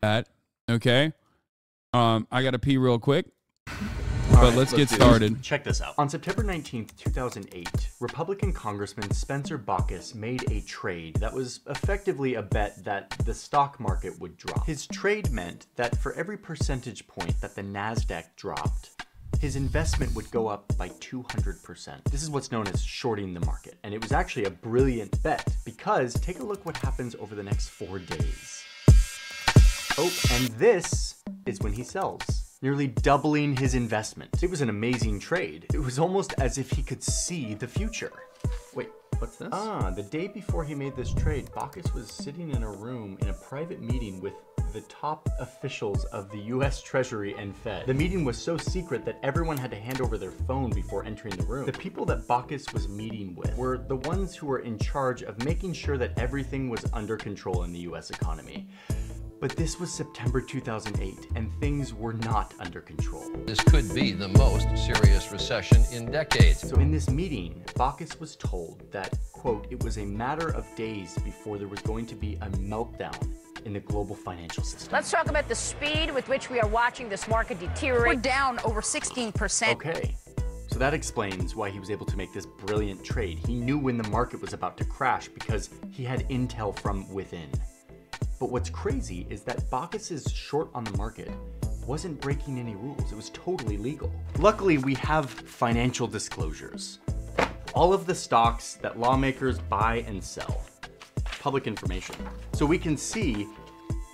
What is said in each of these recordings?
that. Okay. I gotta pee real quick. But let's get started. Check this out. On September 19th, 2008, Republican Congressman Spencer Baucus made a trade that was effectively a bet that the stock market would drop. His trade meant that for every percentage point that the NASDAQ dropped, his investment would go up by 200%. This is what's known as shorting the market. And it was actually a brilliant bet because take a look what happens over the next 4 days. Oh, and this is when he sells, nearly doubling his investment. It was an amazing trade. It was almost as if he could see the future. Wait, what's this? Ah, the day before he made this trade, Baucus was sitting in a room in a private meeting with the top officials of the US Treasury and Fed. The meeting was so secret that everyone had to hand over their phone before entering the room. The people that Baucus was meeting with were the ones who were in charge of making sure that everything was under control in the US economy. But this was September 2008, and things were not under control. This could be the most serious recession in decades. So in this meeting, Baucus was told that, quote, it was a matter of days before there was going to be a meltdown in the global financial system. Let's talk about the speed with which we are watching this market deteriorate. We're down over 16%. Okay. So that explains why he was able to make this brilliant trade. He knew when the market was about to crash because he had intel from within. But what's crazy is that Baucus's short on the market wasn't breaking any rules. It was totally legal. Luckily, we have financial disclosures. All of the stocks that lawmakers buy and sell. Public information. So we can see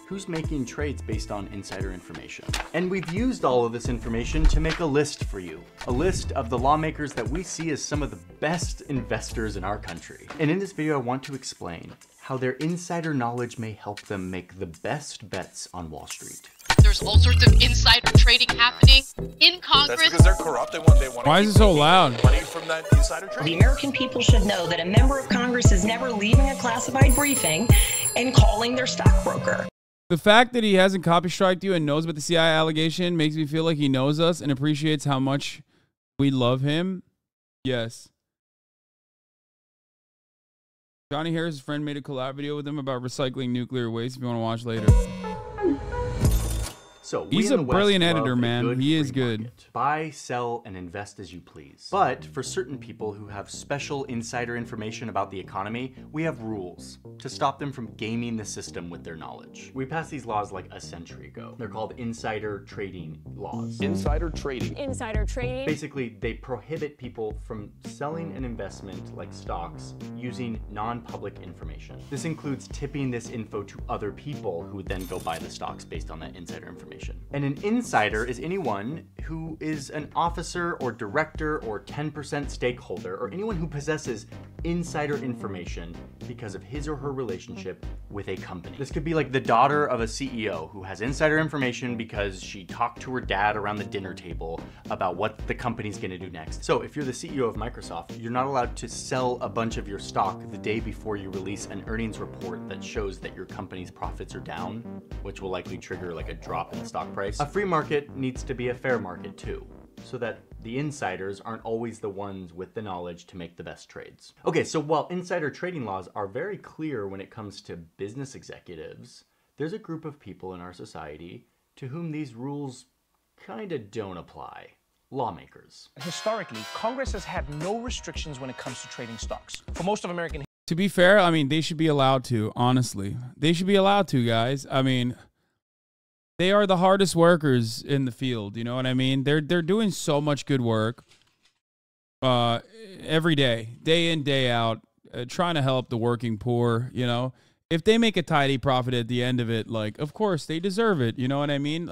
who's making trades based on insider information. And we've used all of this information to make a list for you. A list of the lawmakers that we see as some of the best investors in our country. And in this video, I want to explain how their insider knowledge may help them make the best bets on Wall Street. There's all sorts of insider trading happening in Congress. That's because they're corrupt. They want Why is it so loud? Money from that insider trading. The American people should know that a member of Congress is never leaving a classified briefing and calling their stockbroker. The fact that he hasn't copy striked you and knows about the CIA allegation makes me feel like he knows us and appreciates how much we love him. Yes. Johnny Harris' friend made a collab video with him about recycling nuclear waste if you want to watch later. So he's a brilliant editor, man. He is good. Buy, sell, and invest as you please. But for certain people who have special insider information about the economy, we have rules to stop them from gaming the system with their knowledge. We passed these laws like a century ago. They're called insider trading laws. Insider trading. Insider trading. Basically, they prohibit people from selling an investment like stocks using non-public information. This includes tipping this info to other people who would then go buy the stocks based on that insider information. And an insider is anyone who is an officer or director or 10% stakeholder or anyone who possesses insider information because of his or her relationship with a company. This could be like the daughter of a CEO who has insider information because she talked to her dad around the dinner table about what the company's gonna do next. So if you're the CEO of Microsoft, you're not allowed to sell a bunch of your stock the day before you release an earnings report that shows that your company's profits are down, which will likely trigger like a drop in the stock price. A free market needs to be a fair market too, so that the insiders aren't always the ones with the knowledge to make the best trades. Okay, so while insider trading laws are very clear when it comes to business executives, there's a group of people in our society to whom these rules kinda don't apply. Lawmakers. Historically, Congress has had no restrictions when it comes to trading stocks. For most of American To be fair, I mean, they should be allowed to, honestly. They should be allowed to, guys. I mean, they are the hardest workers in the field, you know what I mean? They're doing so much good work every day in, day out, trying to help the working poor, you know? If they make a tidy profit at the end of it, like, of course, they deserve it, you know what I mean?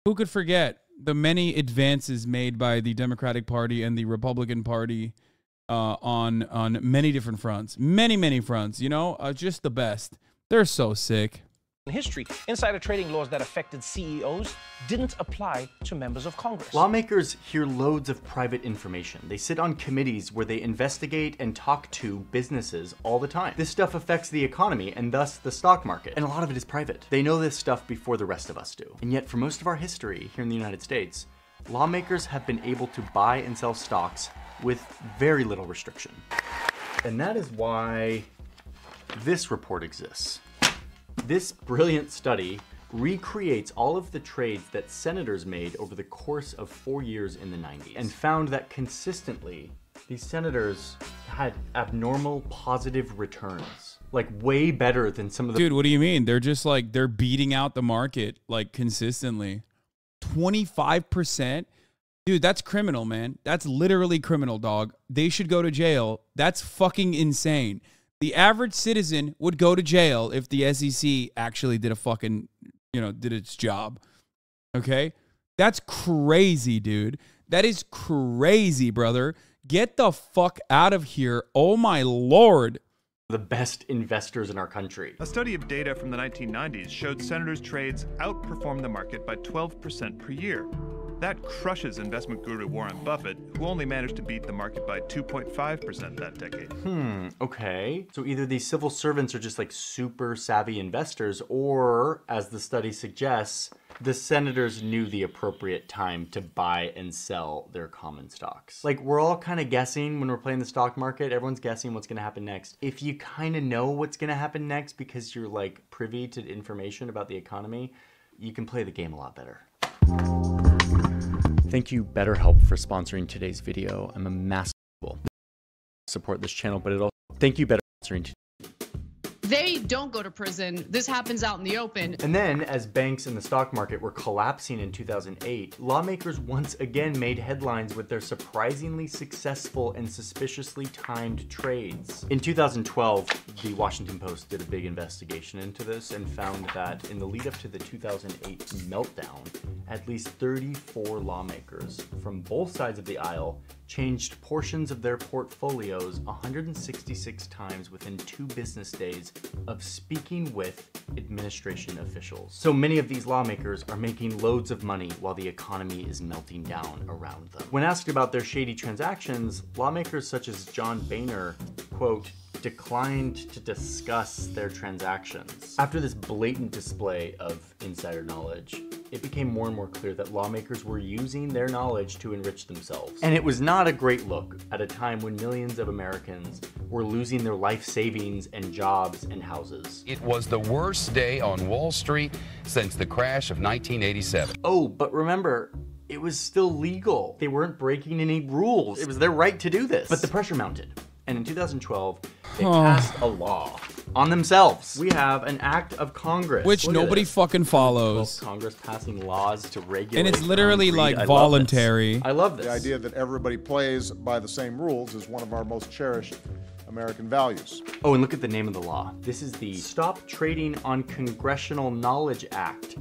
Who could forget the many advances made by the Democratic Party and the Republican Party on many different fronts? Many fronts, you know? Just the best. They're so sick. history, insider trading laws that affected CEOs didn't apply to members of Congress. Lawmakers hear loads of private information. They sit on committees where they investigate and talk to businesses all the time. This stuff affects the economy and thus the stock market, and a lot of it is private. They know this stuff before the rest of us do. And yet for most of our history here in the United States, lawmakers have been able to buy and sell stocks with very little restriction. And that is why this report exists. This brilliant study recreates all of the trades that senators made over the course of 4 years in the 90s and found that consistently these senators had abnormal positive returns, like way better than some of the— Dude, what do you mean? They're just like, they're beating out the market like consistently. 25%? Dude, that's criminal, man. That's literally criminal, dog. They should go to jail. That's fucking insane. The average citizen would go to jail if the SEC actually did a fucking, did its job. Okay? That's crazy, dude. That is crazy, brother. Get the fuck out of here. Oh my Lord. The best investors in our country. A study of data from the 1990s showed senators' trades outperformed the market by 12% per year. That crushes investment guru Warren Buffett, who only managed to beat the market by 2.5% that decade. Okay. So either these civil servants are just like super savvy investors, or, as the study suggests, the senators knew the appropriate time to buy and sell their common stocks. Like, we're all kind of guessing when we're playing the stock market. Everyone's guessing what's going to happen next. If you kind of know what's going to happen next because you're like privy to information about the economy, you can play the game a lot better. Thank you, BetterHelp, for sponsoring today's video. I'm a massive support this channel, but it also thank you, BetterHelp, for sponsoring. They don't go to prison. This happens out in the open. And then, as banks in the stock market were collapsing in 2008, lawmakers once again made headlines with their surprisingly successful and suspiciously timed trades. In 2012, the Washington Post did a big investigation into this and found that in the lead up to the 2008 meltdown, at least 34 lawmakers from both sides of the aisle changed portions of their portfolios 166 times within 2 business days of speaking with administration officials. So many of these lawmakers are making loads of money while the economy is melting down around them. When asked about their shady transactions, lawmakers such as John Boehner, quote, declined to discuss their transactions. After this blatant display of insider knowledge, it became more and more clear that lawmakers were using their knowledge to enrich themselves. And it was not a great look at a time when millions of Americans were losing their life savings and jobs and houses. It was the worst day on Wall Street since the crash of 1987. Oh, but remember, it was still legal. They weren't breaking any rules. It was their right to do this. But the pressure mounted. And in 2012, they passed a law on themselves. We have an act of Congress. Which nobody fucking follows. Congress passing laws to regulate. And it's literally like voluntary. I love this. The idea that everybody plays by the same rules is one of our most cherished American values. Oh, and look at the name of the law. This is the Stop Trading on Congressional Knowledge Act.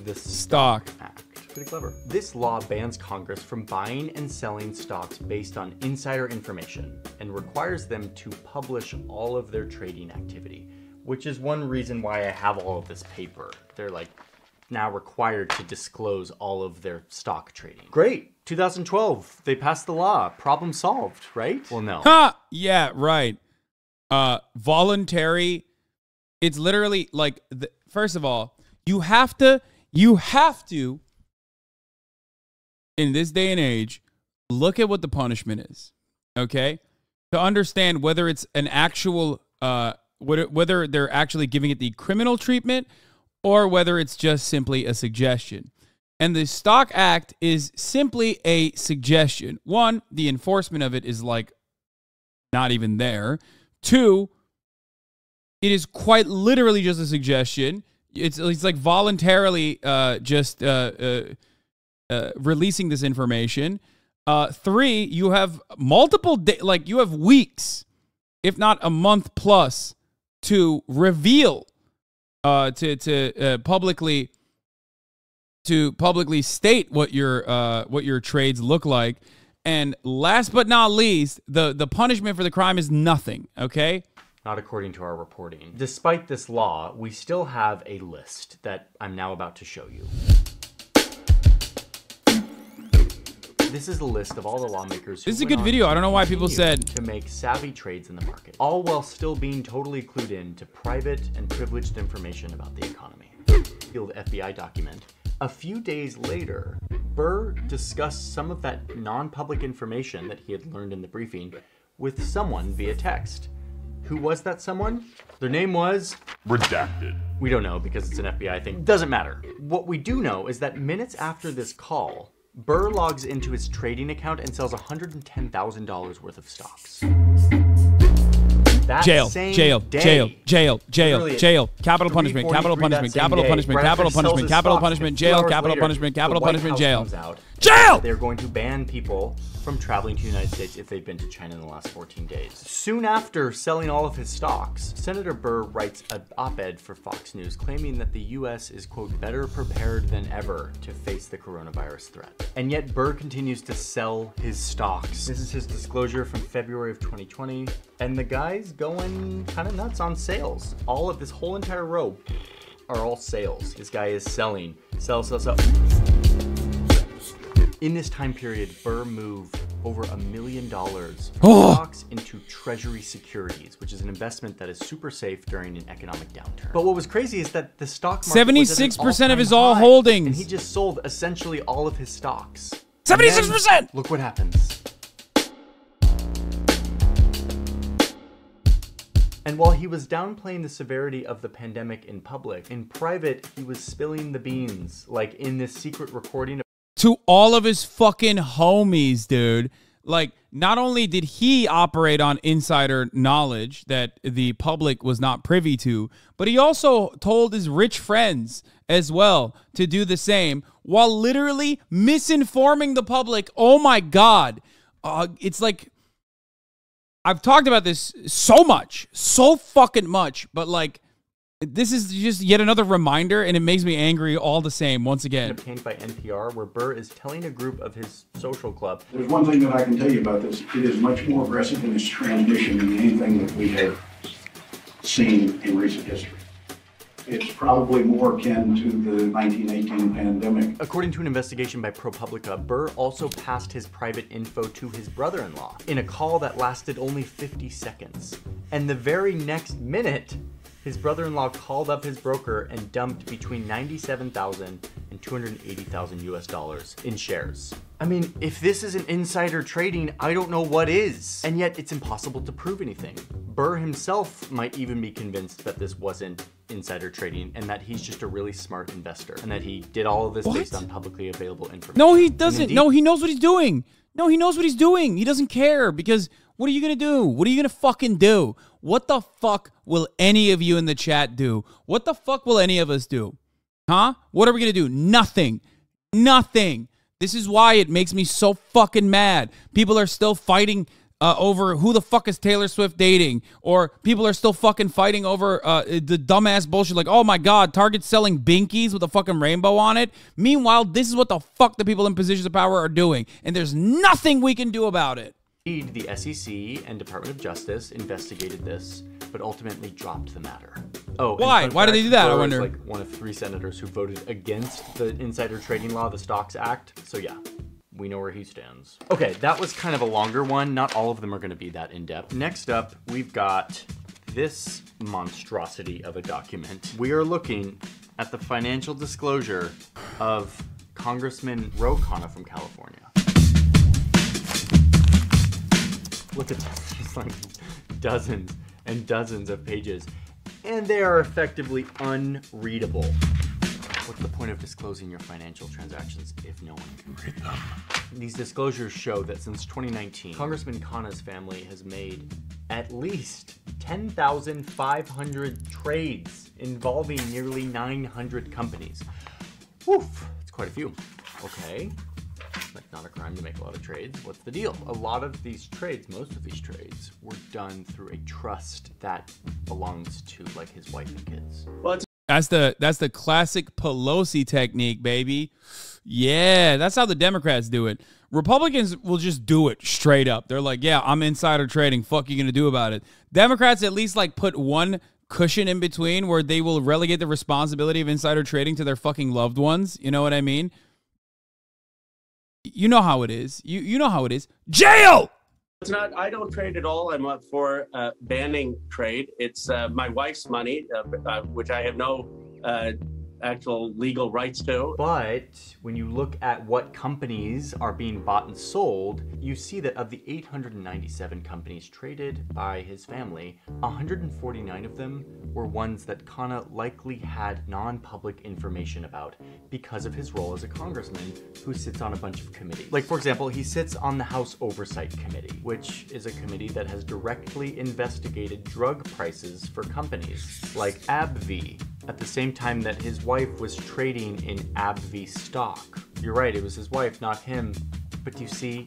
The Stock Act. Pretty clever. This law bans Congress from buying and selling stocks based on insider information and requires them to publish all of their trading activity, which is one reason why I have all of this paper. They're like now required to disclose all of their stock trading. Great. 2012, they passed the law. Problem solved, right? Well, no. Ha! Yeah, right. Voluntary. It's literally like, first of all, you have to, in this day and age, look at what the punishment is, okay? To understand whether it's an actual, whether they're actually giving it the criminal treatment or whether it's just simply a suggestion. And the Stock Act is simply a suggestion. One, the enforcement of it is like not even there. Two, it is quite literally just a suggestion. It's like voluntarily releasing this information. 3, you have multiple you have weeks, if not a month plus, to reveal, to publicly state what your trades look like. And last but not least, the punishment for the crime is nothing. Okay. Not according to our reporting. Despite this law, we still have a list that I'm now about to show you. This is a list of all the lawmakers who This is a good video. I don't know why people said to make savvy trades in the market, all while still being totally clued in to private and privileged information about the economy. The FBI document. A few days later, Burr discussed some of that non-public information that he had learned in the briefing with someone via text. Who was that someone? Their name was redacted. We don't know because it's an FBI thing. Doesn't matter. What we do know is that minutes after this call, Burr logs into his trading account and sells $110,000 worth of stocks. Jail. Capital punishment, capital punishment, capital punishment, capital punishment, capital punishment, jail, capital punishment, capital punishment, jail. Jail! They're going to ban people from traveling to the United States if they've been to China in the last 14 days. Soon after selling all of his stocks, Senator Burr writes an op-ed for Fox News claiming that the US is, quote, better prepared than ever to face the coronavirus threat. And yet Burr continues to sell his stocks. This is his disclosure from February of 2020. And the guy's going kind of nuts on sales. All of this whole entire row are all sales. This guy is selling. Sell. In this time period, Burr moved over $1 million stocks into Treasury securities, which is an investment that is super safe during an economic downturn. But what was crazy is that the stock market 76% of his all holdings. And he just sold essentially all of his stocks. 76%! Look what happens. And while he was downplaying the severity of the pandemic in public, in private, he was spilling the beans, like in this secret recording. To all of his fucking homies, dude. Like, not only did he operate on insider knowledge that the public was not privy to, but he also told his rich friends as well to do the same while literally misinforming the public. Oh my God. It's like, I've talked about this so much, so fucking much, but like, this is just yet another reminder, and it makes me angry all the same, once again. Obtained by NPR, where Burr is telling a group of his social club. There's one thing that I can tell you about this. It is much more aggressive in its transmission than anything that we have seen in recent history. It's probably more akin to the 1918 pandemic. According to an investigation by ProPublica, Burr also passed his private info to his brother-in-law in a call that lasted only 50 seconds. And the very next minute, his brother-in-law called up his broker and dumped between $97,000 and $280,000 US in shares. I mean, if this isn't insider trading, I don't know what is. And yet it's impossible to prove anything. Burr himself might even be convinced that this wasn't insider trading and that he's just a really smart investor and that he did all of this based on publicly available information. No, he doesn't. No, he knows what he's doing. No, he knows what he's doing. He doesn't care because what are you going to do? What are you going to fucking do? What the fuck will any of you in the chat do? What the fuck will any of us do? Huh? What are we going to do? Nothing. Nothing. This is why it makes me so fucking mad. People are still fighting over who the fuck is Taylor Swift dating, or people are still fucking fighting over the dumbass bullshit like, oh my God, Target's selling binkies with a fucking rainbow on it. Meanwhile, this is what the fuck the people in positions of power are doing, and there's nothing we can do about it. The SEC and Department of Justice investigated this, but ultimately dropped the matter. Oh, why? Why did they do that? I wonder. Like one of 3 senators who voted against the insider trading law, the Stocks Act. So yeah, we know where he stands. Okay, that was kind of a longer one. Not all of them are going to be that in-depth. Next up, we've got this monstrosity of a document. We are looking at the financial disclosure of Congressman Ro Khanna from California. Look at this, it's like dozens and dozens of pages, and they are effectively unreadable. What's the point of disclosing your financial transactions if no one can read them? These disclosures show that since 2019, Congressman Khanna's family has made at least 10,500 trades involving nearly 900 companies. Woof, that's quite a few. Okay. Like, not a crime to make a lot of trades. What's the deal? A lot of these trades, most of these trades, were done through a trust that belongs to like his wife and kids. Well, that's the classic Pelosi technique, baby. Yeah, that's how the Democrats do it. Republicans will just do it straight up. They're like, yeah, I'm insider trading. Fuck you gonna do about it? Democrats at least like put one cushion in between where they will relegate the responsibility of insider trading to their fucking loved ones. You know what I mean? You know how it is. You know how it is. Jail! It's not, I don't trade at all. I'm up for banning trade. It's my wife's money, which I have no actual legal rights to. But when you look at what companies are being bought and sold, you see that of the 897 companies traded by his family, 149 of them were ones that Khanna likely had non-public information about because of his role as a congressman who sits on a bunch of committees. Like, for example, he sits on the House Oversight Committee, which is a committee that has directly investigated drug prices for companies like AbbVie, at the same time that his wife was trading in AbbVie stock. You're right, it was his wife, not him. But do you see,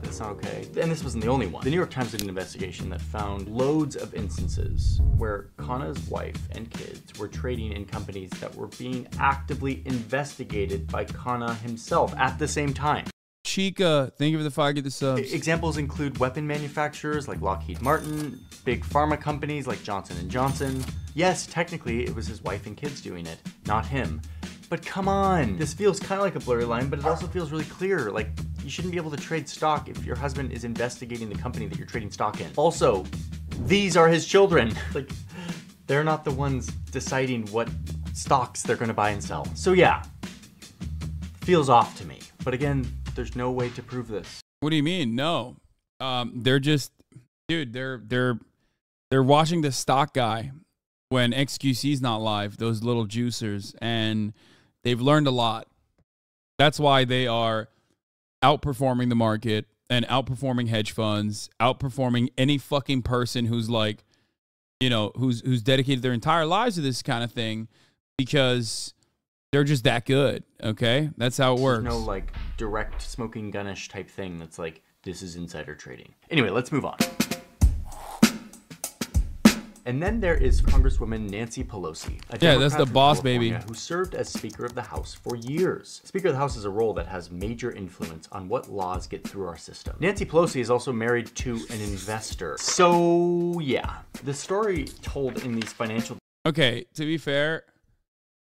that's not okay. And this wasn't the only one. The New York Times did an investigation that found loads of instances where Khanna's wife and kids were trading in companies that were being actively investigated by Khanna himself at the same time. Chica, thank you for the 5 get the subs. Examples include weapon manufacturers like Lockheed Martin, big pharma companies like Johnson & Johnson. Yes, technically it was his wife and kids doing it, not him. But come on, this feels kind of like a blurry line, but it also feels really clear. Like, you shouldn't be able to trade stock if your husband is investigating the company that you're trading stock in. Also, these are his children. Like, they're not the ones deciding what stocks they're gonna buy and sell. So yeah, feels off to me. But again, there's no way to prove this. What do you mean? No. They're just, dude, they're watching the stock guy when XQC's not live, those little juicers, and they've learned a lot. That's why they are outperforming the market and outperforming hedge funds, outperforming any fucking person who's like, you know, who's dedicated their entire lives to this kind of thing, because they're just that good, okay? That's how it works. There's no, like, direct smoking gun-ish type thing that's like, this is insider trading. Anyway, let's move on. And then there is Congresswoman Nancy Pelosi, a Democrat that's the from boss, California, baby, who served as Speaker of the House for years. Speaker of the House is a role that has major influence on what laws get through our system. Nancy Pelosi is also married to an investor. So, yeah, the story told in these financial... Okay, to be fair,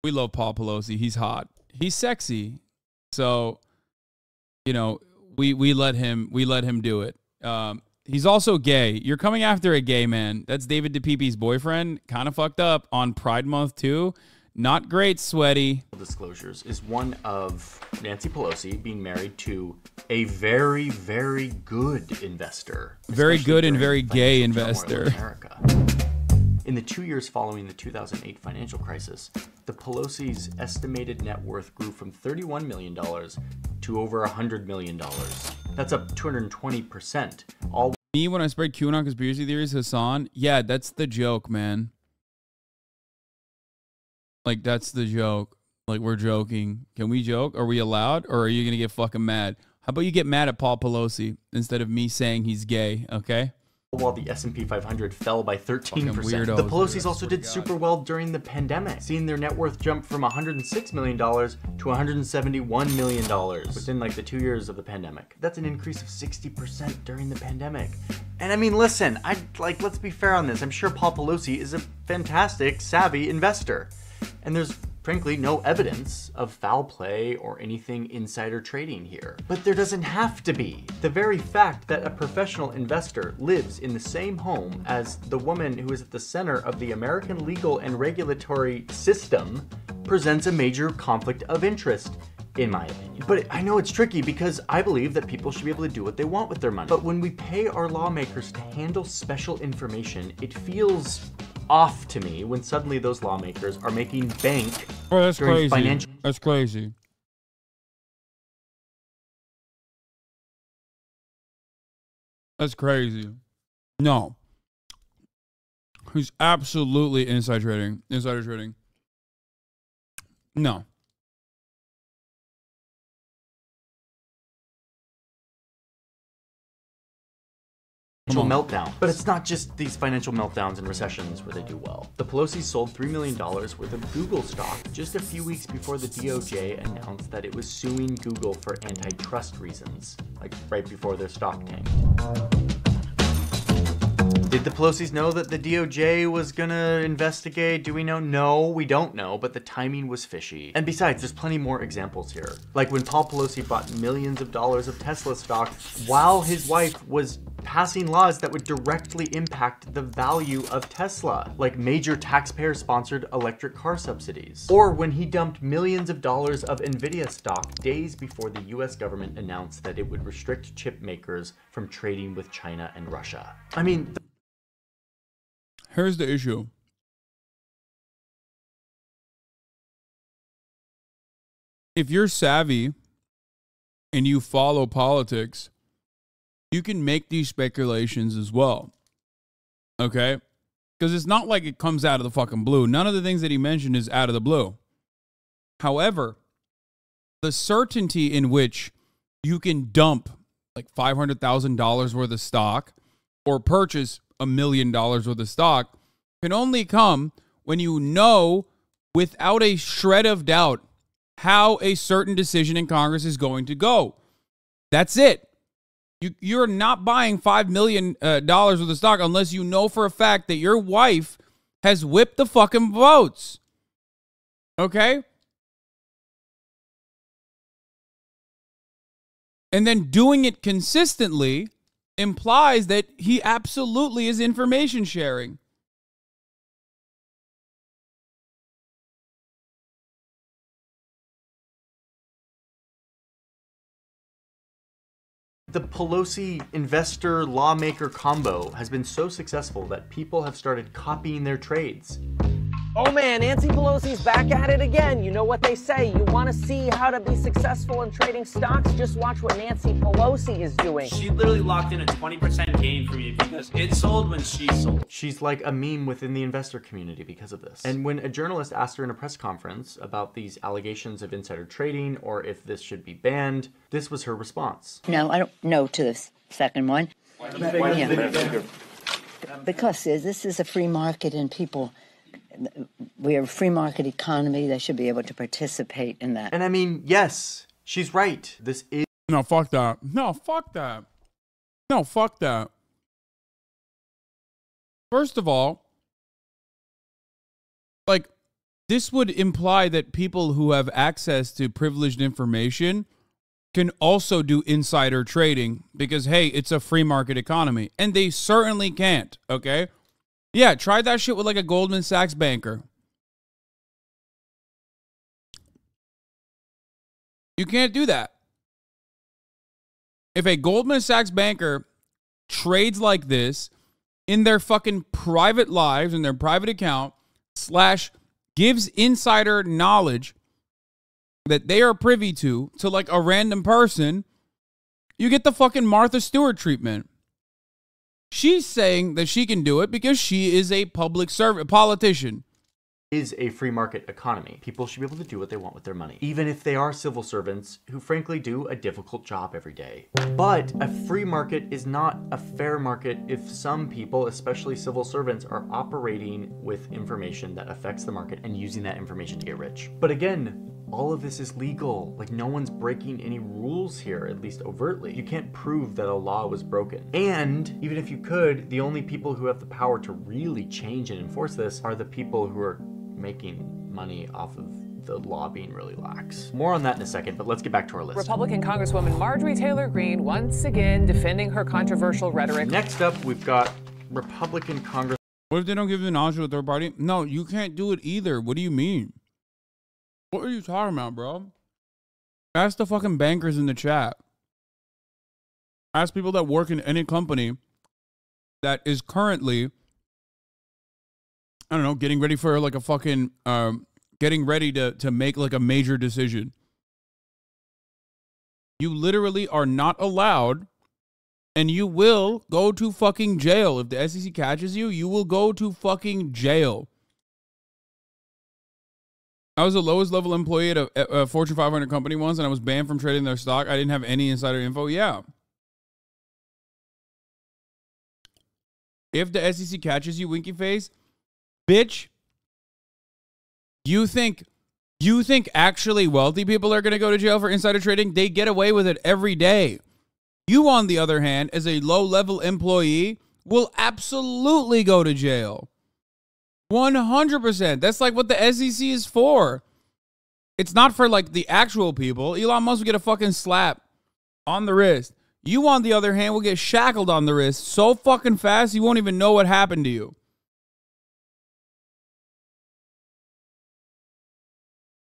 we love Paul Pelosi. He's hot. He's sexy. So, you know, we let him do it. He's also gay. You're coming after a gay man. That's David DePipe's boyfriend. Kind of fucked up on Pride Month too. Not great, sweaty. Disclosures is one of Nancy Pelosi being married to a very, very good investor. Very good and very gay investor. In America. In the 2 years following the 2008 financial crisis, the Pelosi's estimated net worth grew from $31 million to over $100 million. That's up 220%. All me, when I spread QAnon conspiracy theories, Hasan, yeah, that's the joke, man. Like, that's the joke. Like, we're joking. Can we joke? Are we allowed? Or are you going to get fucking mad? How about you get mad at Paul Pelosi instead of me saying he's gay, okay? While the S&P 500 fell by 13%. The Pelosi's also did super well during the pandemic, seeing their net worth jump from $106 million to $171 million within like the 2 years of the pandemic. That's an increase of 60% during the pandemic. And I mean, listen, let's be fair on this. I'm sure Paul Pelosi is a fantastic, savvy investor. And there's frankly no evidence of foul play or anything insider trading here. But there doesn't have to be. The very fact that a professional investor lives in the same home as the woman who is at the center of the American legal and regulatory system presents a major conflict of interest, in my opinion. But I know it's tricky because I believe that people should be able to do what they want with their money. But when we pay our lawmakers to handle special information, it feels off to me when suddenly those lawmakers are making bank that's during crazy. financial... That's crazy. That's crazy. No. He's absolutely insider trading. Insider trading. No. meltdown. But it's not just these financial meltdowns and recessions where they do well. The Pelosi's sold $3 million worth of Google stock just a few weeks before the DOJ announced that it was suing Google for antitrust reasons, like right before their stock tanked. Did the Pelosi's know that the DOJ was gonna investigate? Do we know? No, we don't know, but the timing was fishy. And besides, there's plenty more examples here. Like when Paul Pelosi bought millions of dollars of Tesla stock while his wife was passing laws that would directly impact the value of Tesla, like major taxpayer-sponsored electric car subsidies. Or when he dumped millions of dollars of Nvidia stock days before the US government announced that it would restrict chip makers from trading with China and Russia. I mean, here's the issue. If you're savvy and you follow politics, you can make these speculations as well. Okay? Because it's not like it comes out of the fucking blue. None of the things that he mentioned is out of the blue. However, the certainty in which you can dump like $500,000 worth of stock or purchase $1 million worth of stock can only come when you know without a shred of doubt how a certain decision in Congress is going to go. That's it. You're not buying $5 million worth of stock unless you know for a fact that your wife has whipped the fucking votes. Okay? And then doing it consistently implies that he absolutely is information sharing. the Pelosi investor lawmaker combo has been so successful that people have started copying their trades. Oh man, Nancy Pelosi's back at it again. You know what they say, you want to see how to be successful in trading stocks? Just watch what Nancy Pelosi is doing. She literally locked in a 20% gain for me because it sold when she sold. She's like a meme within the investor community because of this. And when a journalist asked her in a press conference about these allegations of insider trading or if this should be banned, this was her response. No, I don't know to the second one. Yeah. Because this is a free market and people... we're a free market economy. They should be able to participate in that. And I mean, yes, she's right. This is... No, fuck that. No, fuck that. No, fuck that. First of all, like, this would imply that people who have access to privileged information can also do insider trading because, hey, it's a free market economy. And they certainly can't, okay? Yeah, try that shit with like a Goldman Sachs banker. You can't do that. If a Goldman Sachs banker trades like this in their fucking private lives, in their private account, / gives insider knowledge that they are privy to like a random person, you get the fucking Martha Stewart treatment. She's saying that she can do it because she is a public servant, politician. Is a free market economy. People should be able to do what they want with their money, even if they are civil servants who frankly do a difficult job every day. But a free market is not a fair market if some people, especially civil servants, are operating with information that affects the market and using that information to get rich. But again, all of this is legal. Like, no one's breaking any rules here, at least overtly. You can't prove that a law was broken. And even if you could, the only people who have the power to really change and enforce this are the people who are making money off of the law being really lax. More on that in a second, but let's get back to our list. Republican Congresswoman Marjorie Taylor Greene once again defending her controversial rhetoric. Next up, we've got Republican Congress. What if they don't give you an option to a third party? No, you can't do it either. What do you mean? What are you talking about, bro? Ask the fucking bankers in the chat. Ask people that work in any company that is currently, I don't know, getting ready for like a fucking, getting ready to make like a major decision. You literally are not allowed, and you will go to fucking jail. If the SEC catches you, you will go to fucking jail. I was the lowest level employee at a Fortune 500 company once, and I was banned from trading their stock. I didn't have any insider info. Yeah. If the SEC catches you, winky face, bitch, you think actually wealthy people are going to go to jail for insider trading? They get away with it every day. You, on the other hand, as a low-level employee will absolutely go to jail. 100%. That's like what the SEC is for. It's not for like the actual people. Elon Musk will get a fucking slap on the wrist. You, on the other hand, will get shackled on the wrist so fucking fast you won't even know what happened to you.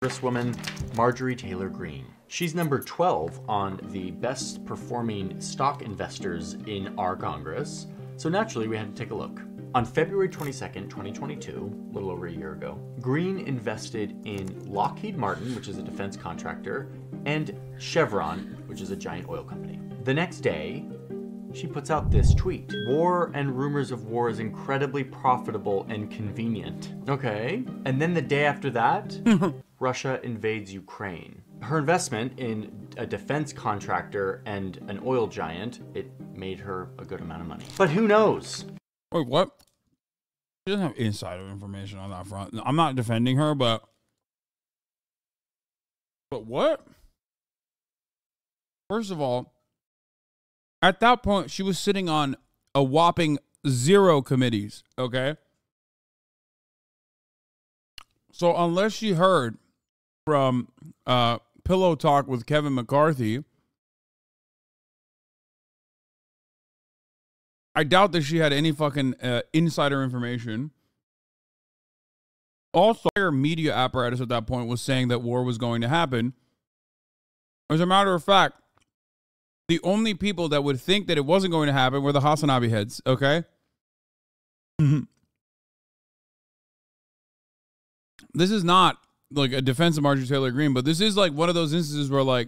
Congresswoman Marjorie Taylor Greene. She's number 12 on the best performing stock investors in our Congress. So naturally, we had to take a look. On February 22nd, 2022, a little over a year ago, Greene invested in Lockheed Martin, which is a defense contractor, and Chevron, which is a giant oil company. The next day, she puts out this tweet. War and rumors of war is incredibly profitable and convenient. Okay. And then the day after that, Russia invades Ukraine. Her investment in a defense contractor and an oil giant, it made her a good amount of money. But who knows? Wait, what? She doesn't have insider information on that front. I'm not defending her, but what? First of all, at that point, she was sitting on a whopping 0 committees, okay? So unless she heard from Pillow Talk with Kevin McCarthy, I doubt that she had any fucking insider information. Also, her media apparatus at that point was saying that war was going to happen. As a matter of fact, the only people that would think that it wasn't going to happen were the HasanAbi heads, okay? This is not like a defense of Marjorie Taylor Greene, but this is like one of those instances where like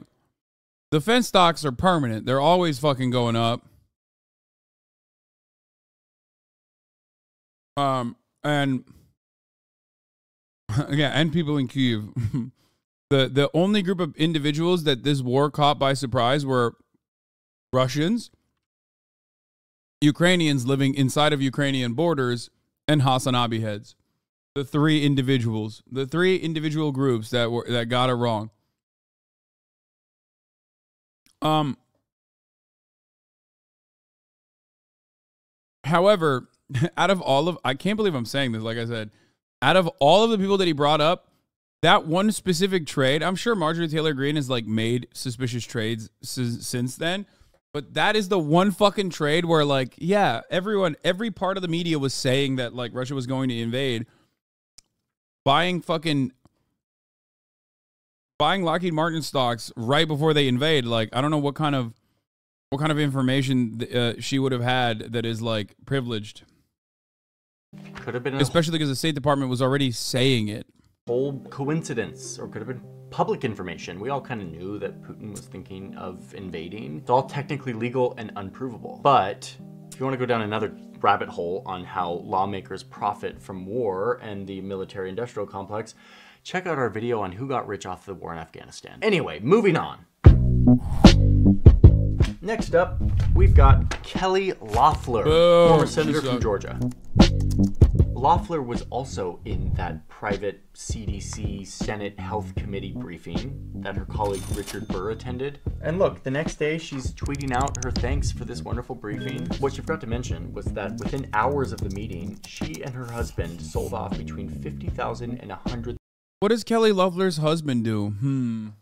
defense stocks are permanent. They're always fucking going up. And yeah, and people in Kyiv. The only group of individuals that this war caught by surprise were Russians, Ukrainians living inside of Ukrainian borders, and HasanAbi heads. The three individual groups that got it wrong. However, out of all of, I can't believe I'm saying this, like I said, out of all of the people that he brought up, that one specific trade, I'm sure Marjorie Taylor Greene has like made suspicious trades since then, but that is the one fucking trade where like, yeah, every part of the media was saying that like Russia was going to invade. Buying Lockheed Martin stocks right before they invade, like I don't know what kind of information she would have had that is like privileged. Could have been especially because the State Department was already saying it. Whole coincidence, or could have been public information. We all kind of knew that Putin was thinking of invading. It's all technically legal and unprovable. But if you want to go down another rabbit hole on how lawmakers profit from war and the military-industrial complex, check out our video on who got rich off the war in Afghanistan. Anyway, moving on. Next up, we've got Kelly Loeffler, former senator from Georgia. Loeffler was also in that private CDC Senate Health Committee briefing that her colleague Richard Burr attended. And look, the next day she's tweeting out her thanks for this wonderful briefing. What she forgot to mention was that within hours of the meeting, she and her husband sold off between $50,000 and $100,000. What does Kelly Loeffler's husband do?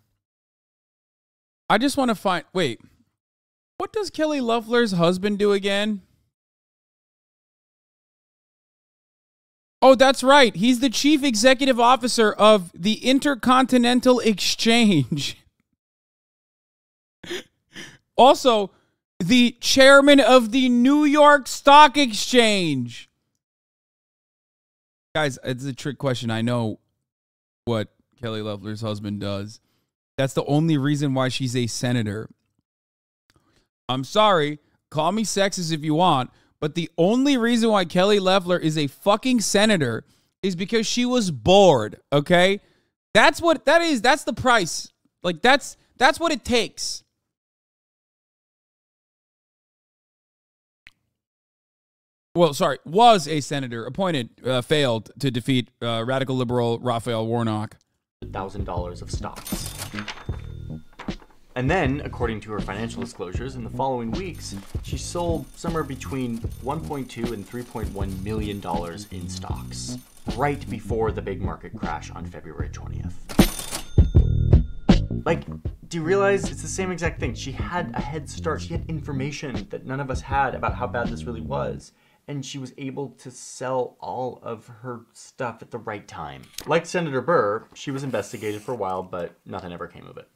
I just want to find, wait, what does Kelly Loeffler's husband do again? Oh, that's right. He's the chief executive officer of the Intercontinental Exchange. Also, the chairman of the New York Stock Exchange. Guys, it's a trick question. I know what Kelly Loeffler's husband does. That's the only reason why she's a senator. I'm sorry. Call me sexist if you want. But the only reason why Kelly Loeffler is a fucking senator is because she was bored, okay? That's what that is. That's the price. Like, that's what it takes. Well, sorry, was a senator appointed, failed to defeat radical liberal Raphael Warnock. $1,000 of stocks. And then, according to her financial disclosures, in the following weeks, she sold somewhere between $1.2 and $3.1 million in stocks, right before the big market crash on February 20th. Like, do you realize it's the same exact thing? She had a head start. She had information that none of us had about how bad this really was. And she was able to sell all of her stuff at the right time. Like Senator Burr, she was investigated for a while, but nothing ever came of it.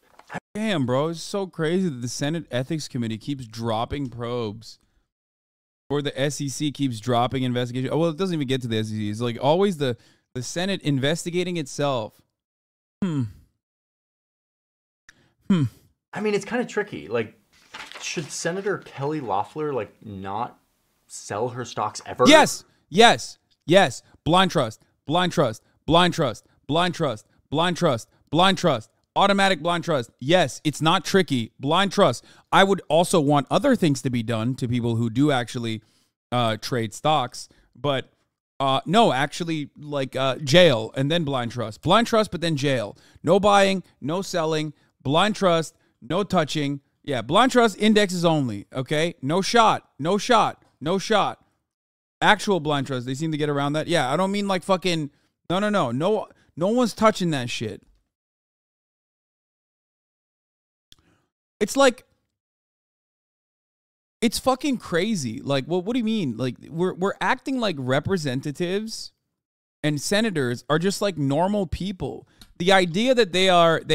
Damn, bro, it's so crazy that the Senate Ethics Committee keeps dropping probes. Or the SEC keeps dropping investigation. Oh, well, it doesn't even get to the SEC. It's like always the Senate investigating itself. I mean, it's kind of tricky. Like, should Senator Kelly Loeffler, like, not sell her stocks ever? Yes. Blind trust. Automatic blind trust. Yes, it's not tricky. Blind trust. I would also want other things to be done to people who do actually trade stocks. But no, actually, like jail and then blind trust. Blind trust, but then jail. No buying, no selling. Blind trust, no touching. Yeah, blind trust, indexes only. Okay? No shot. Actual blind trust. They seem to get around that. Yeah, I don't mean like fucking... No one's touching that shit. It's like, it's fucking crazy. Like, well, what do you mean? Like, we're acting like representatives and senators are just like normal people. The idea that they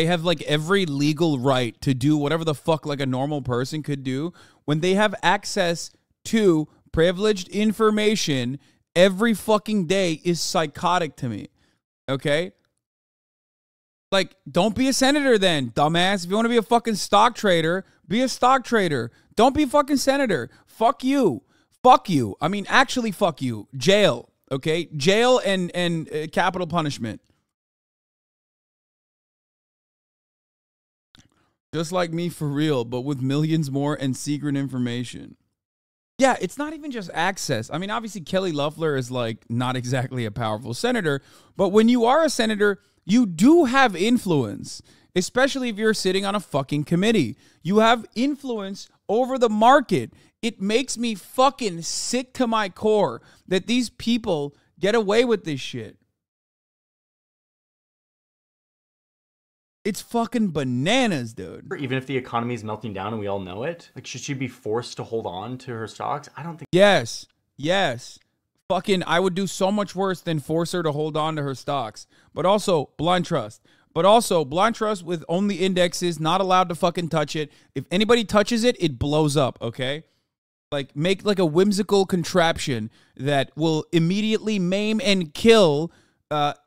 have like every legal right to do whatever the fuck like a normal person could do when they have access to privileged information every fucking day is psychotic to me. Okay? Like, don't be a senator then, dumbass. If you want to be a fucking stock trader, be a stock trader. Don't be a fucking senator. Fuck you. I mean, actually, fuck you. Jail, okay? Jail and capital punishment. Just like me for real, but with millions more and secret information. Yeah, it's not even just access. I mean, obviously, Kelly Loeffler is like not exactly a powerful senator, but when you are a senator, you do have influence, especially if you're sitting on a fucking committee. You have influence over the market. It makes me fucking sick to my core that these people get away with this shit. It's fucking bananas, dude. Even if the economy is melting down and we all know it, like, should she be forced to hold on to her stocks? I don't think. Yes. Fucking, I would do so much worse than force her to hold on to her stocks. But also, blind trust. With only indexes, not allowed to fucking touch it. If anybody touches it, it blows up, okay? Like, make like a whimsical contraption that will immediately maim and kill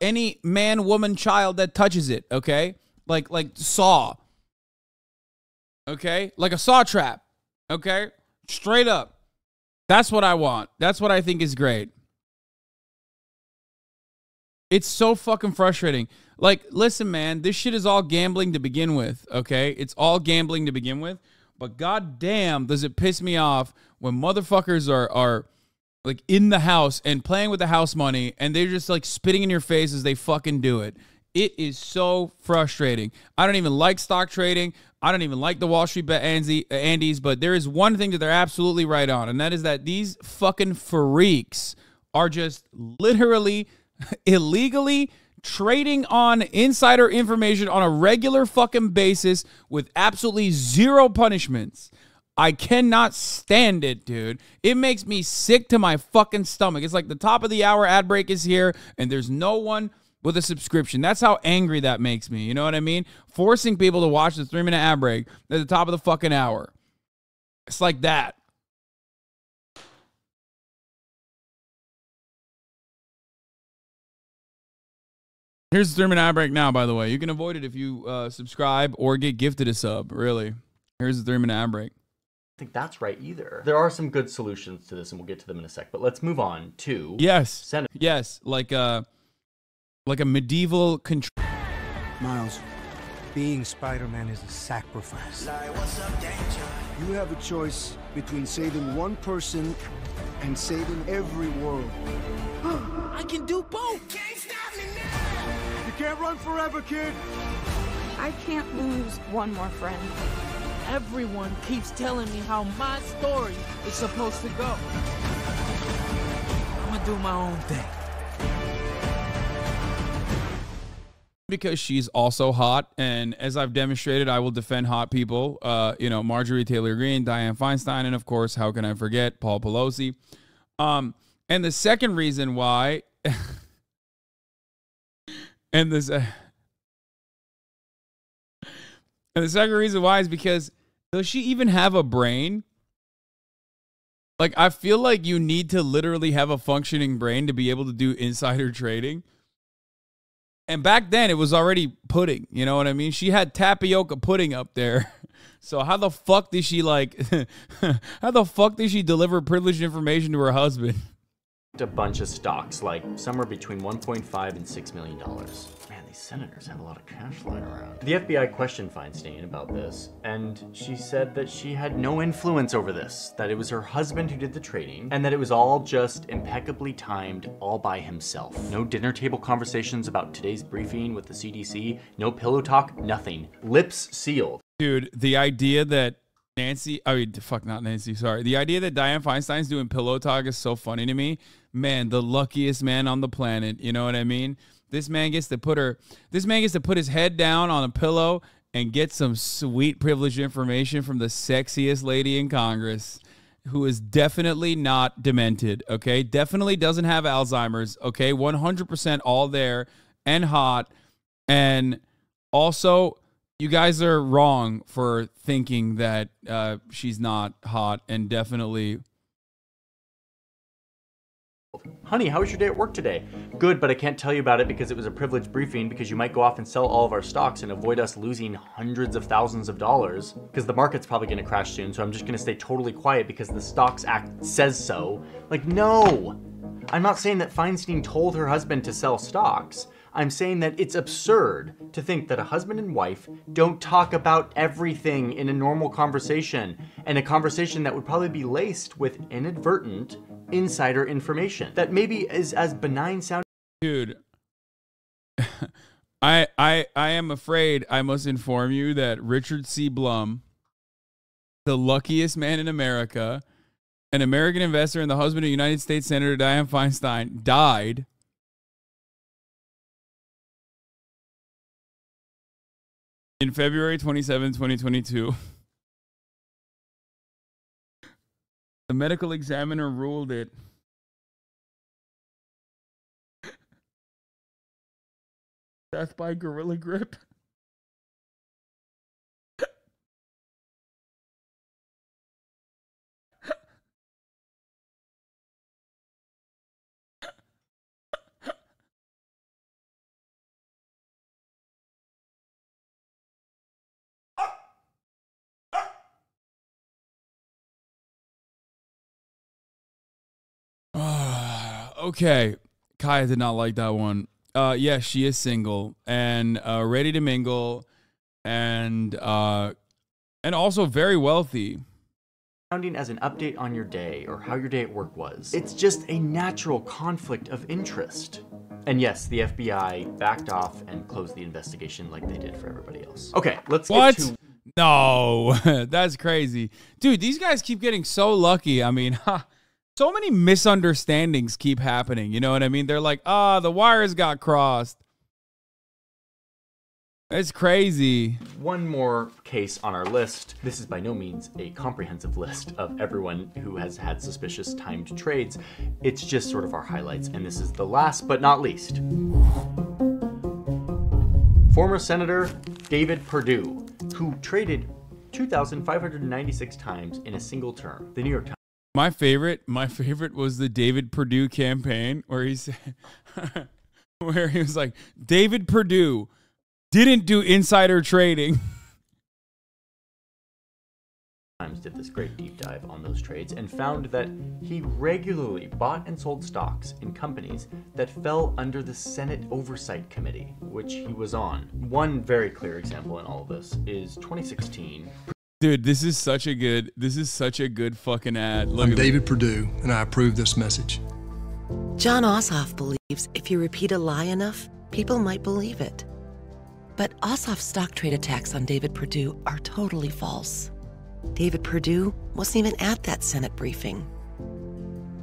any man, woman, child that touches it, okay? Like Saw. Okay? Like a saw trap. Okay? Straight up. That's what I want. That's what I think is great. It's so fucking frustrating. Like, listen, man, this shit is all gambling to begin with, okay? It's all gambling to begin with. But goddamn, does it piss me off when motherfuckers are like in the house and playing with the house money and they're just like spitting in your face as they fucking do it. It is so frustrating. I don't even like stock trading. I don't even like the Wall Street Bet Andes, but there is one thing that they're absolutely right on, and that is that these fucking freaks are just literally illegally trading on insider information on a regular fucking basis with absolutely zero punishments. I cannot stand it, dude. It makes me sick to my fucking stomach. It's like the top of the hour ad break is here, and there's no one with a subscription. That's how angry that makes me. You know what I mean? Forcing people to watch the 3-minute ad break at the top of the fucking hour. It's like that. Here's the 3-minute ad break now, by the way. You can avoid it if you subscribe or get gifted a sub, really. Here's the 3-minute ad break. I think that's right either. There are some good solutions to this, and we'll get to them in a sec. But let's move on to... Yes. Yes, like a medieval control. Miles, being Spider-Man is a sacrifice. You have a choice between saving one person and saving every world. I can do both. You can't run forever, kid. I I can't lose one more friend. Everyone keeps telling me how my story is supposed to go. I'm gonna do my own thing. Because she's also hot, and as I've demonstrated, I will defend hot people. You know, Marjorie Taylor Greene, Dianne Feinstein, and of course, how can I forget Paul Pelosi? And the second reason why, and the second reason why is because does she even have a brain? Like, I feel like you need to literally have a functioning brain to be able to do insider trading. And back then, it was already pudding. You know what I mean? She had tapioca pudding up there. So how the fuck did she, like, how the fuck did she deliver privileged information to her husband? A bunch of stocks, like somewhere between $1.5 and $6 million. Man, these senators have a lot of cash lying around. The FBI questioned Feinstein about this, and she said that she had no influence over this, that it was her husband who did the trading, and that it was all just impeccably timed all by himself. No dinner table conversations about today's briefing with the CDC, no pillow talk, nothing. Lips sealed. Dude, the idea that the idea that Dianne Feinstein's doing pillow talk is so funny to me. Man, the luckiest man on the planet. You know what I mean? This man gets to put his head down on a pillow and get some sweet privileged information from the sexiest lady in Congress, who is definitely not demented, okay? Definitely doesn't have Alzheimer's, okay? 100% all there and hot. And also, you guys are wrong for thinking that she's not hot, and definitely. Honey, how was your day at work today? Good, but I can't tell you about it because it was a privileged briefing, because you might go off and sell all of our stocks and avoid us losing hundreds of thousands of dollars, because the market's probably going to crash soon, so I'm just going to stay totally quiet because the Stocks Act says so. Like, no! I'm not saying that Feinstein told her husband to sell stocks. I'm saying that it's absurd to think that a husband and wife don't talk about everything in a normal conversation, and a conversation that would probably be laced with inadvertent insider information that maybe is as benign sounding. Dude, I am afraid I must inform you that Richard C. Blum, the luckiest man in America, an American investor and the husband of United States Senator Dianne Feinstein, died in February 27, 2022. The medical examiner ruled it death by gorilla grip. Okay, Kaya did not like that one. Yeah, she is single and ready to mingle, and also very wealthy. Sounding as an update on your day or how your day at work was. It's just a natural conflict of interest. And yes, the FBI backed off and closed the investigation like they did for everybody else. Okay, let's get to... No, that's crazy. Dude, these guys keep getting so lucky. I mean, so many misunderstandings keep happening. You know what I mean? They're like, the wires got crossed. It's crazy. One more case on our list. This is by no means a comprehensive list of everyone who has had suspicious timed trades. It's just sort of our highlights, and this is the last but not least. Former Senator David Perdue, who traded 2,596 times in a single term. The New York Times. My favorite was the David Perdue campaign where he said, where he was like, David Perdue didn't do insider trading. Times did this great deep dive on those trades and found that he regularly bought and sold stocks in companies that fell under the Senate Oversight Committee, which he was on. One very clear example in all of this is 2016. Dude, this is such a good fucking ad. I'm David Perdue, and I approve this message. John Ossoff believes if you repeat a lie enough, people might believe it. But Ossoff's stock trade attacks on David Perdue are totally false. David Perdue wasn't even at that Senate briefing.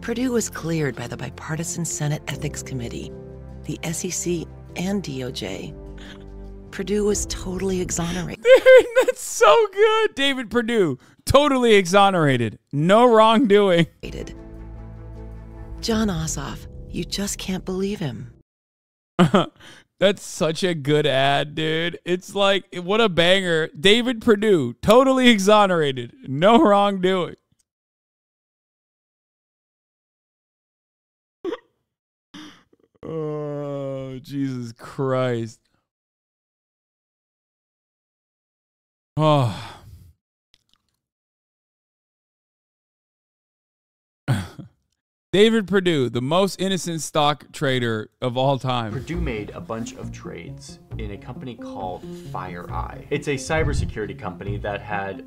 Perdue was cleared by the bipartisan Senate Ethics Committee, the SEC, and DOJ. Perdue was totally exonerated. Dude, that's so good. David Perdue, totally exonerated. No wrongdoing. John Ossoff, you just can't believe him. That's such a good ad, dude. It's like, what a banger. David Perdue, totally exonerated. No wrongdoing. Oh, Jesus Christ. Oh. David Perdue, the most innocent stock trader of all time. Perdue made a bunch of trades in a company called FireEye. It's a cybersecurity company that had,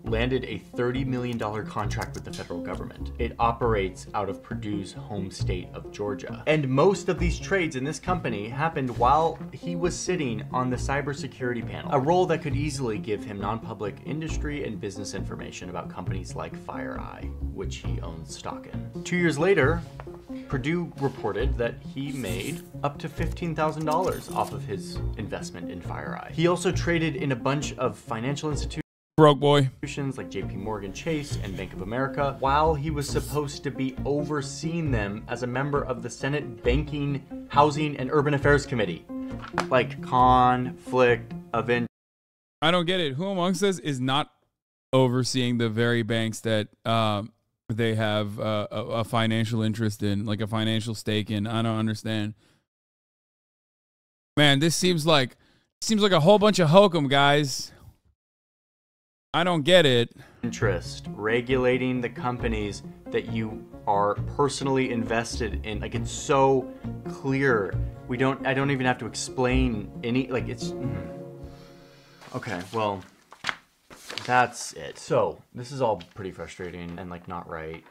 landed a $30 million contract with the federal government. It operates out of Perdue's home state of Georgia. And most of these trades in this company happened while he was sitting on the cybersecurity panel, a role that could easily give him non-public industry and business information about companies like FireEye, which he owns stock in. 2 years later, Perdue reported that he made up to $15,000 off of his investment in FireEye. He also traded in a bunch of financial institutions, broke boy, like JP Morgan Chase and Bank of America, while he was supposed to be overseeing them as a member of the Senate Banking, Housing, and Urban Affairs Committee. Like, conflict of interest. I don't get it. Who amongst us is not overseeing the very banks that they have a financial interest in, like a financial stake in? I don't understand. Man, this seems like a whole bunch of hokum, guys. I don't get it. Interest, regulating the companies that you are personally invested in. Like, it's so clear. I don't even have to explain any, like, it's, okay, well, that's it. So this is all pretty frustrating and like not right.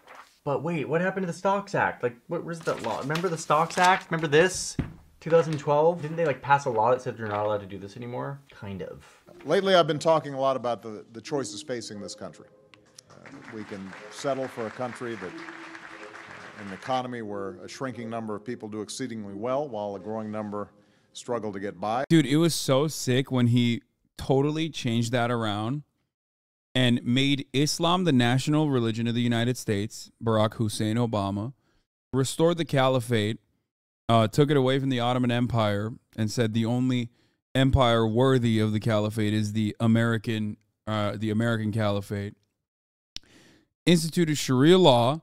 But wait, what happened to the Stocks Act? Like, where's that law? Remember the Stocks Act? Remember this? 2012? Didn't they like pass a law that said you're not allowed to do this anymore? Kind of. Lately, I've been talking a lot about the choices facing this country. We can settle for a country that, an economy where a shrinking number of people do exceedingly well while a growing number struggle to get by. Dude, it was so sick when he totally changed that around and made Islam the national religion of the United States, Barack Hussein Obama, restored the caliphate, took it away from the Ottoman Empire, and said the only empire worthy of the caliphate is the American caliphate, instituted Sharia law,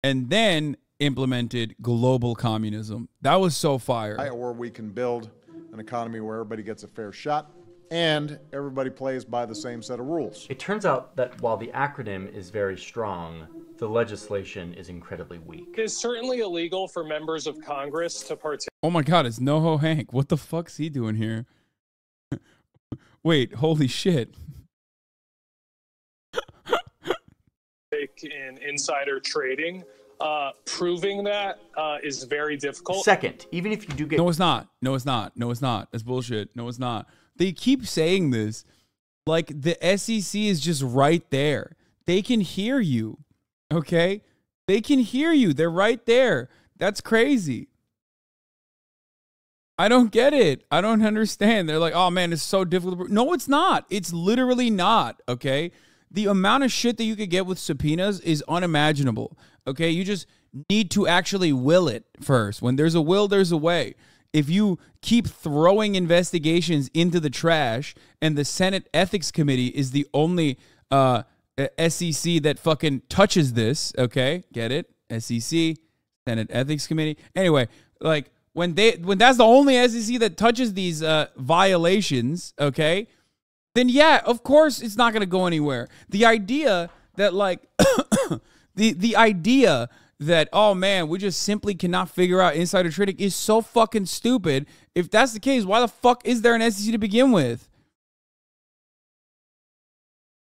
and then implemented global communism. That was so fire. Or we can build an economy where everybody gets a fair shot and everybody plays by the same set of rules. It turns out that while the acronym is very strong, the legislation is incredibly weak. It is certainly illegal for members of Congress to participate. Oh my God, it's NoHo Hank. What the fuck's he doing here? Wait, holy shit. In insider trading. Proving that is very difficult. Second, even if you do get... No, it's not. No, it's not. No, it's not. That's bullshit. No, it's not. They keep saying this like the SEC is just right there. They can hear you, okay? They can hear you. They're right there. That's crazy. I don't get it. I don't understand. They're like, oh, man, it's so difficult. No, it's not. It's literally not, okay? The amount of shit that you could get with subpoenas is unimaginable, okay? You just need to actually will it first. When there's a will, there's a way. If you keep throwing investigations into the trash and the Senate Ethics Committee is the only SEC that fucking touches this, okay? Get it? SEC, Senate Ethics Committee. Anyway, like when that's the only SEC that touches these violations, okay? Then yeah, of course it's not going to go anywhere. The idea that like the idea that, oh man, we just simply cannot figure out insider trading is so fucking stupid. If that's the case, why the fuck is there an SEC to begin with?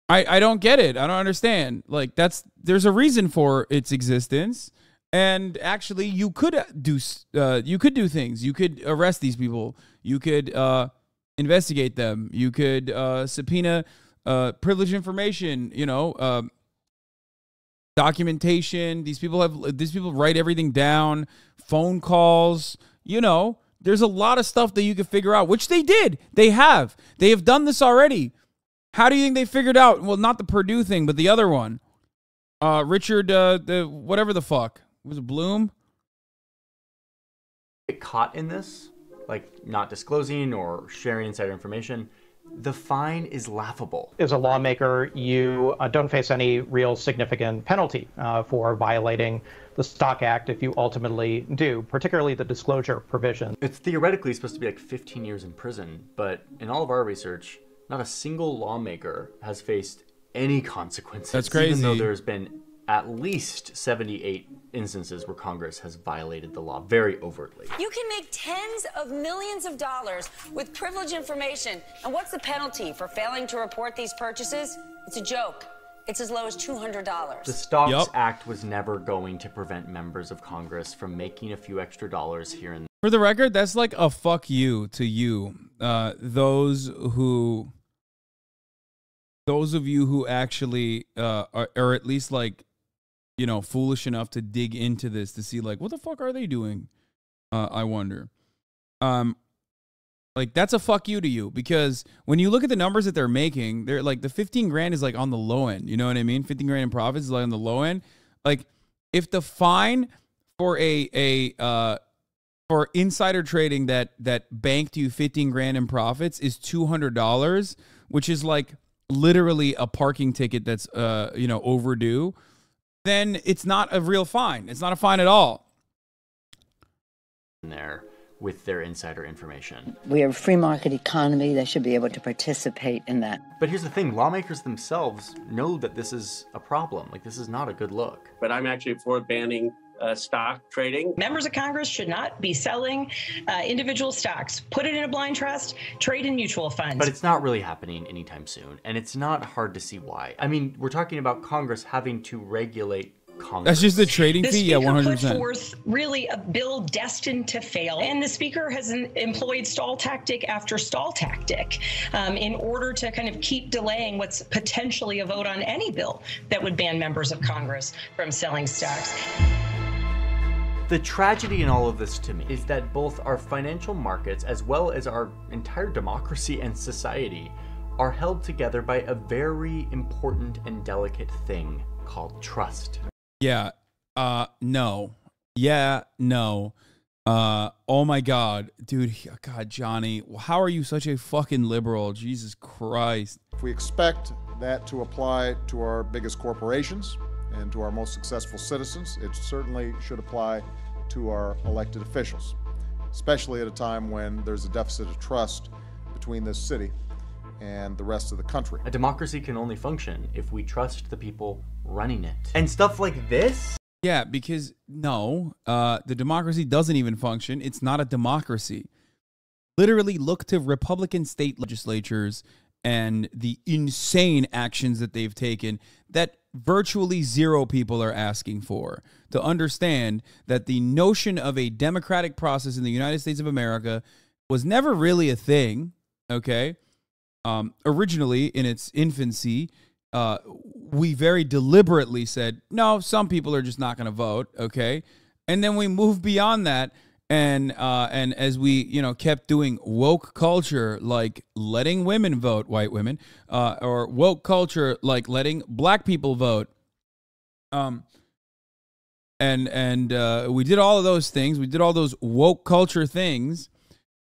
I don't get it. I don't understand. Like there's a reason for its existence. And actually you could do things. You could arrest these people. You could investigate them. You could subpoena privileged information, you know, documentation. These people write everything down, phone calls, you know. There's a lot of stuff that you could figure out, which they did. They have done this already. How do you think they figured out? Well, not the Purdue thing, but the other one. Richard, the whatever the fuck. Was it Bloom? Get caught in this, like not disclosing or sharing insider information, the fine is laughable. As a lawmaker, you don't face any real significant penalty for violating the Stock Act if you ultimately do, particularly the disclosure provision. It's theoretically supposed to be like 15 years in prison, but in all of our research, not a single lawmaker has faced any consequences. That's crazy. Even though there's been at least 78 instances where Congress has violated the law very overtly. You can make tens of millions of dollars with privileged information. And what's the penalty for failing to report these purchases? It's a joke. It's as low as $200. The Stocks Act was never going to prevent members of Congress from making a few extra dollars here and there. For the record, that's like a fuck you to you. Those of you who actually are at least like, you know, foolish enough to dig into this to see like, what the fuck are they doing? I wonder. Like, that's a fuck you to you, because when you look at the numbers that they're making, they're like, the 15 grand is like on the low end. You know what I mean? 15 grand in profits is like on the low end. Like, if the fine for for insider trading that banked you 15 grand in profits is $200, which is like literally a parking ticket that's you know, overdue, then it's not a real fine. It's not a fine at all. There with their insider information. We are a free market economy. They should be able to participate in that. But here's the thing, lawmakers themselves know that this is a problem. Like, this is not a good look. But I'm actually for banning stock trading. Members of Congress should not be selling individual stocks. Put it in a blind trust, trade in mutual funds. But it's not really happening anytime soon, and it's not hard to see why. I mean, we're talking about Congress having to regulate Congress. That's just the trading fee? Yeah, 100%. The Speaker put forth really a bill destined to fail, and the Speaker has employed stall tactic after stall tactic in order to kind of keep delaying what's potentially a vote on any bill that would ban members of Congress from selling stocks. The tragedy in all of this to me is that both our financial markets as well as our entire democracy and society are held together by a very important and delicate thing called trust. Yeah. No. Yeah. No. Oh my God, dude. God, Johnny, how are you such a fucking liberal? Jesus Christ. If we expect that to apply to our biggest corporations and to our most successful citizens, it certainly should apply to our elected officials, especially at a time when there's a deficit of trust between this city and the rest of the country. A democracy can only function if we trust the people running it. And stuff like this? Yeah, because no, the democracy doesn't even function. It's not a democracy. Literally look to Republican state legislatures and the insane actions that they've taken that virtually zero people are asking for, to understand that the notion of a democratic process in the United States of America was never really a thing, okay? Originally, in its infancy, we very deliberately said, no, some people are just not going to vote, okay? And then we moved beyond that, and as we, you know, kept doing woke culture, like letting women vote, white women, or woke culture, like letting black people vote, and we did all of those things. We did all those woke culture things,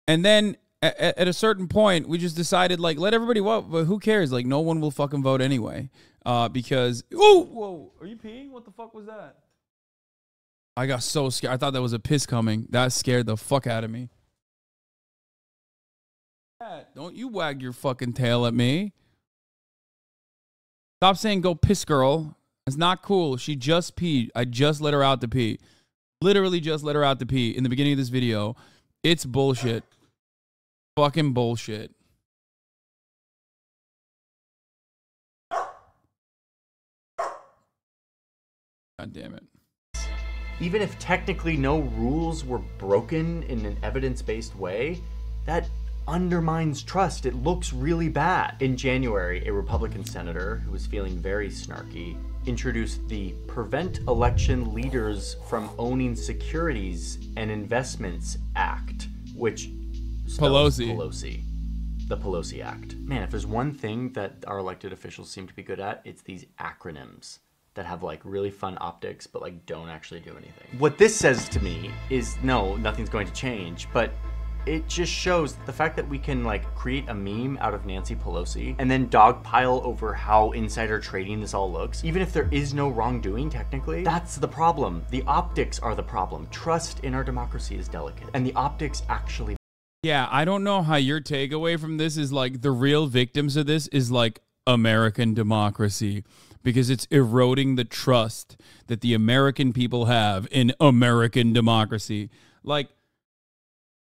and then at a certain point, we just decided, like, let everybody vote, but who cares? Like, no one will fucking vote anyway, because whoa, are you peeing? What the fuck was that? I got so scared. I thought that was a piss coming. That scared the fuck out of me. Don't you wag your fucking tail at me. Stop saying go piss, girl. It's not cool. She just peed. I just let her out to pee. Literally just let her out to pee in the beginning of this video. It's bullshit. Fucking bullshit. God damn it. Even if technically no rules were broken in an evidence-based way, that undermines trust. It looks really bad. In January, a Republican senator who was feeling very snarky introduced the Prevent Election Leaders from Owning Securities and Investments Act, which spells Pelosi. The Pelosi Act. Man, if there's one thing that our elected officials seem to be good at, it's these acronyms that have like really fun optics, but like don't actually do anything. What this says to me is no, nothing's going to change, but it just shows the fact that we can like create a meme out of Nancy Pelosi and then dogpile over how insider trading this all looks. Even if there is no wrongdoing technically, that's the problem. The optics are the problem. Trust in our democracy is delicate, and the optics actually. Yeah, I don't know how your takeaway from this is like the real victims of this is like American democracy, because it's eroding the trust that the American people have in American democracy. Like,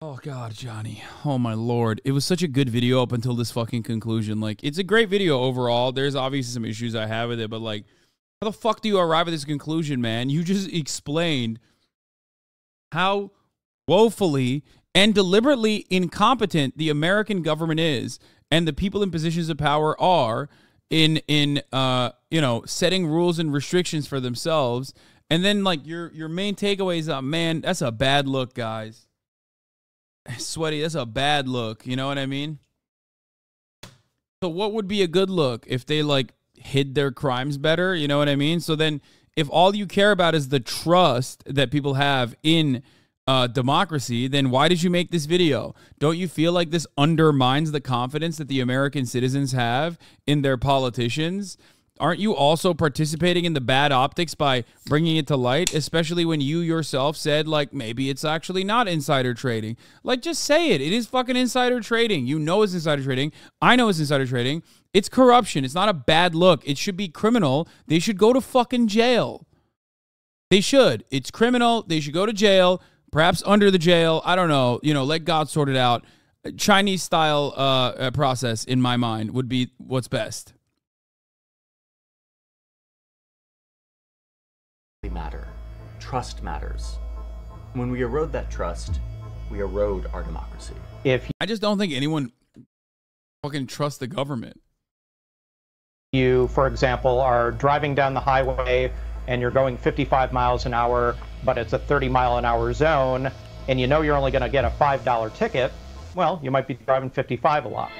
oh God, Johnny. Oh my Lord. It was such a good video up until this fucking conclusion. Like, it's a great video overall. There's obviously some issues I have with it, but like, how the fuck do you arrive at this conclusion, man? You just explained how woefully and deliberately incompetent the American government is, and the people in positions of power are in you know, setting rules and restrictions for themselves. And then like your main takeaway is, man, that's a bad look, guys. Sweaty, that's a bad look. You know what I mean? So what would be a good look if they like hid their crimes better? You know what I mean? So then if all you care about is the trust that people have in democracy, then why did you make this video? Don't you feel like this undermines the confidence that the American citizens have in their politicians? Aren't you also participating in the bad optics by bringing it to light, especially when you yourself said, like, maybe it's actually not insider trading? Like, just say it. It is fucking insider trading. You know it's insider trading. I know it's insider trading. It's corruption. It's not a bad look. It should be criminal. They should go to fucking jail. They should. It's criminal. They should go to jail, perhaps under the jail. I don't know. You know, let God sort it out. Chinese-style process, in my mind, would be what's best. Matter. Trust matters. When we erode that trust, we erode our democracy. I just don't think anyone fucking trusts the government. You, for example, are driving down the highway and you're going 55 miles an hour, but it's a 30-mile-an-hour zone, and you know you're only going to get a $5 ticket, well, you might be driving 55 a lot.